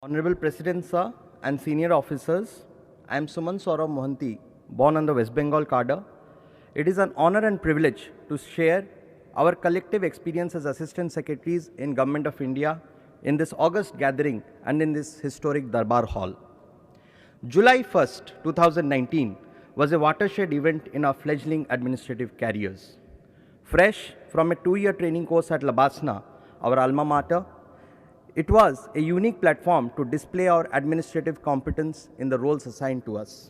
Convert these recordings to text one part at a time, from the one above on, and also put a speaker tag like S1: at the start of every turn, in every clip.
S1: Honorable President Sir and senior officers, I am Suman Saurabh Mohanty, born on the West Bengal cadre. It is an honor and privilege to share our collective experience as Assistant Secretaries in Government of India in this August gathering and in this historic Darbar Hall. July 1st, 2019 was a watershed event in our fledgling administrative careers. Fresh from a 2-year training course at Labasna, our alma mater, it was a unique platform to display our administrative competence in the roles assigned to us.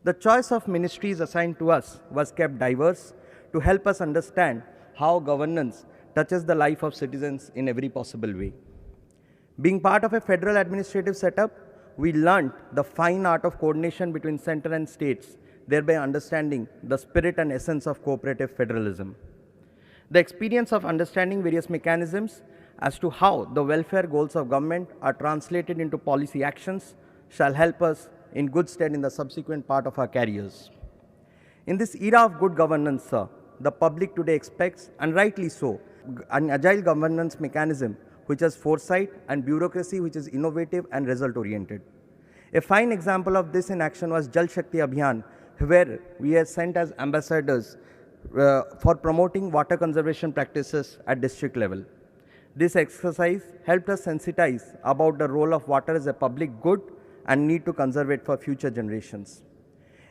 S1: The choice of ministries assigned to us was kept diverse to help us understand how governance touches the life of citizens in every possible way. Being part of a federal administrative setup, we learnt the fine art of coordination between center and states, thereby understanding the spirit and essence of cooperative federalism. The experience of understanding various mechanisms as to how the welfare goals of government are translated into policy actions shall help us in good stead in the subsequent part of our careers. In this era of good governance, sir, the public today expects, and rightly so, an agile governance mechanism which has foresight and bureaucracy which is innovative and result-oriented. A fine example of this in action was Jal Shakti Abhiyan, where we are sent as ambassadors for promoting water conservation practices at district level. This exercise helped us sensitize about the role of water as a public good and need to conserve it for future generations.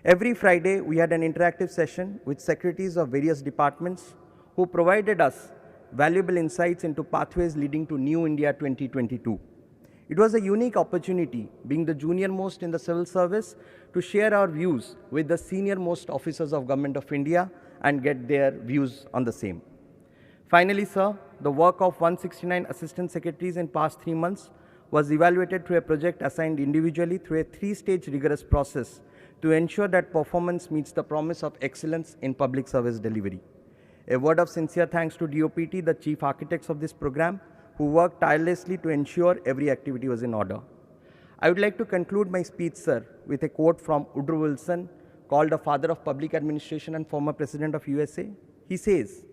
S1: Every Friday, we had an interactive session with secretaries of various departments who provided us valuable insights into pathways leading to New India 2022. It was a unique opportunity, being the junior most in the civil service, to share our views with the senior most officers of Government of India and get their views on the same. Finally, sir, the work of 169 assistant secretaries in past 3 months was evaluated through a project assigned individually through a 3-stage rigorous process to ensure that performance meets the promise of excellence in public service delivery. A word of sincere thanks to DOPT, the chief architects of this program, who worked tirelessly to ensure every activity was in order. I would like to conclude my speech, sir, with a quote from Woodrow Wilson, called the father of public administration and former president of USA. He says,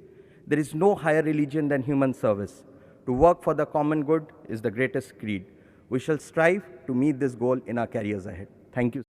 S1: "There is no higher religion than human service. To work for the common good is the greatest creed. We shall strive to meet this goal in our careers ahead." Thank you.